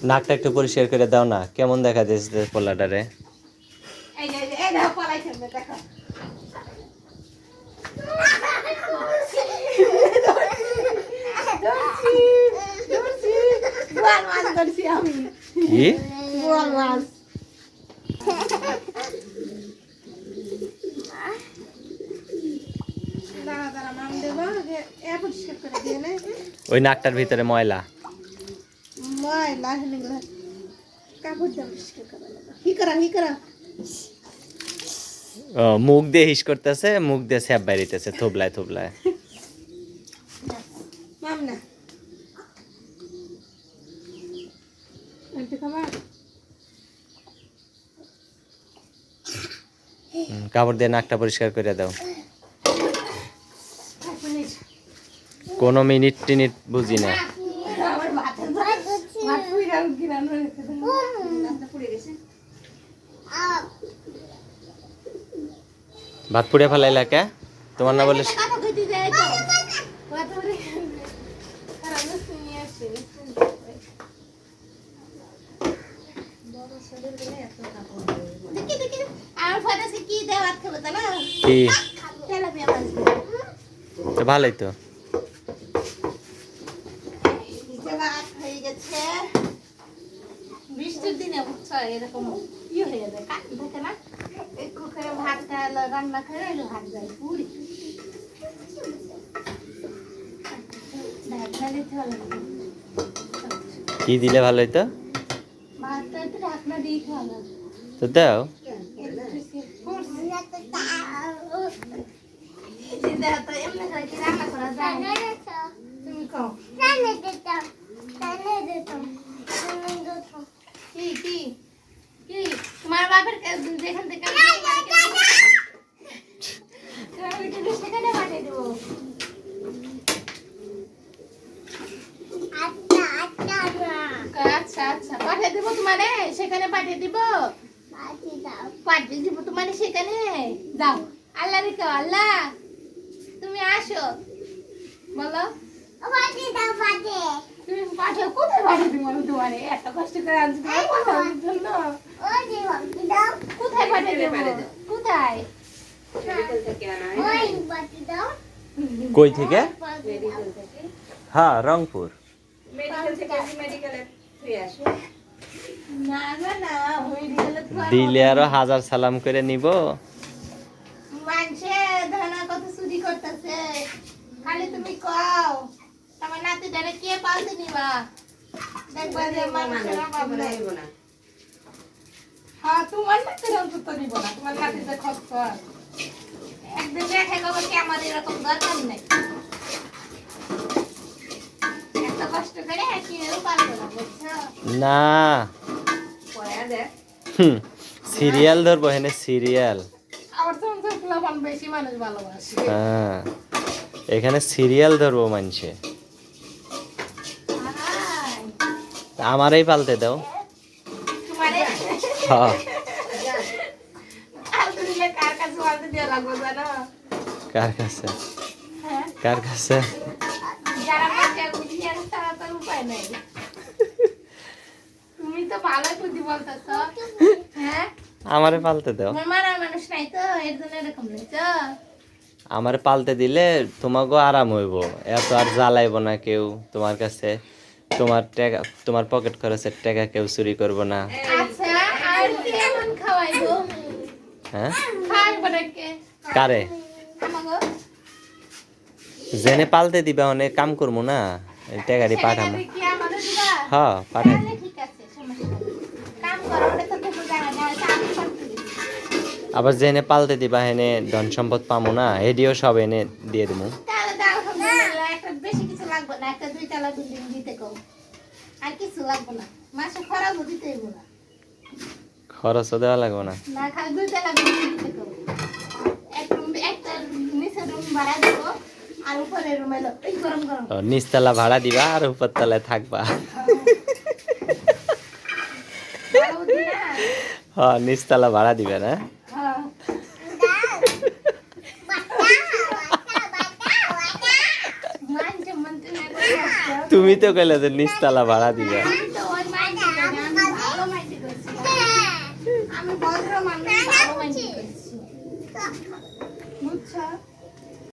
নাকটা একটু পরিষ্কার করে দাও না, কেমন দেখা যাচ্ছে পোলাটারে। কি ওই নাকটার ভিতরে ময়লা। ও মুখ দিয়ে হিস করতেছে, মুখ দিয়ে স্যাপ বাইরিতেছে থোবলায় থোবলায়। কাপড় দিয়ে নাকটা পরিষ্কার করে দাও। কোনো মিনিট টিনিট বুঝি না। ভাত পুড়ে ফেলাইলা কে? তোমার না বলে কি ভালোই তো। বৃষ্টির দিনে বুঝছো এরকম ইয়ে হয়ে যায়, কাটি থাকে না, একটু করে ভাতটা রান্না করে ভাত যায় পুরি। কি দিলে ভালো হইতো? ভাতটা একটু ঢাকনা দিয়ে খাওয়া তো দাও। তুমি খাও কি কি কি তোমার বাপের যেখান থেকে সেখানে পাঠিয়ে দেবো। আচ্ছা আচ্ছা পাঠিয়ে দেবো তোমারে, সেখানে পাঠিয়ে দিব, পাঠিয়ে দিব তোমারে সেখানে। যাও আল্লাহ রেখো, আল্লাহ তুমি আসো বলো। তুমি পাঠাও, কোথায় পাঠিয়ে দিব আমি তোমারে? এত কষ্ট করে আনছি তোমার জন্য, কোথায় পাঠিয়ে দেবো? কোথায়? কই থেকে? হ্যাঁ রংপুর। দিলে আরো হাজার সালাম করে নিব। মানুষে ধনা কত চুরি করতেছে, খালি তুমি কও তোমার নাতিটারে কে পালতে নিবা, দেখবা যে মানুষের অভাব নাই। হ্যাঁ তোমার নাতির অন্তত নিব না, তোমার নাতিতে খরচ একদিন রেখে কবে কি আমার এরকম দরকার নেই, এত কষ্ট করে কেউ পারবো না বুঝছো না। সিরিয়াল ধরবো হেনে, সিরিয়াল। আমার তো পোলাপান বেশি মানুষ ভালোবাসে। হ্যাঁ এখানে সিরিয়াল ধরবো মানছে। আমারই পালতে দাও। তোমারে হ্যাঁ আলতু দিলে কার কাছে আলতু দেওয়া লাগবে জানো? কার কাছে? হ্যাঁ কার কাছে? যারা বাচ্চা বুঝিয়ে আর তারা তো উপায় নাই। তুমি তো ভালো বুদ্ধি বলতেছো। হ্যাঁ আমারে পালতে দাও। আমার মারার মানুষ নাই তো, এর জন্য এরকম নিছো। আমারে পালতে দিলে তোমাকেও আরাম হইব, এত আর জ্বালাইব না কেউ তোমার কাছে। তোমার টাকা, তোমার পকেট খরচের টাকা কেউ চুরি করব না। আচ্ছা আর কি এমন খাওয়াইবো? হ্যাঁ খাওয়াইবো নাকি? কারে? আমাগো জেনে পালতে দিবা, অনেক কাম করবো না, টাকারি পাঠামো। ছেলেটাকে কি আমাদের দিবা? হ্যাঁ পাঠাই। তাহলে ঠিক আছে, সমস্যা নেই। কাম করো, ওটা তো তুমি জানা না, এটা আমি করতে দিছি। আবার জেনে পালতে দিবা হেনে ধন সম্পদ পামো না, এডিও সব এনে দিয়ে দেবো। তাহলে তো আলহামদুলিল্লাহ, একটা বেশি কিছু লাগবে না, একটা 2 তলা বিল্ডিং দিতে কও। আর কিছু লাগবে না, মাসে খরচও দিতে হইব না। খরচও দেওয়া লাগবে না। না খালি 2 তলা বিল্ডিং দিতে কও। একটা নিচে রুম ভাড়া দেবো, আর উপরে রুমে গরম গরম। নিচতলা ভাড়া দিবা আর উপরতলায় থাকবা। ভালো বুদ্ধি না? হ্যাঁ নিচতলা ভাড়া দিবে না। হ্যাঁ। মানছে মানতে না করে আসছো। তুমি তো কইলে যে নিচতলা ভাড়া দিবে। আমি তো ওই মানছি আমি ভদ্র মানুষ, ভালো মানুষ করি।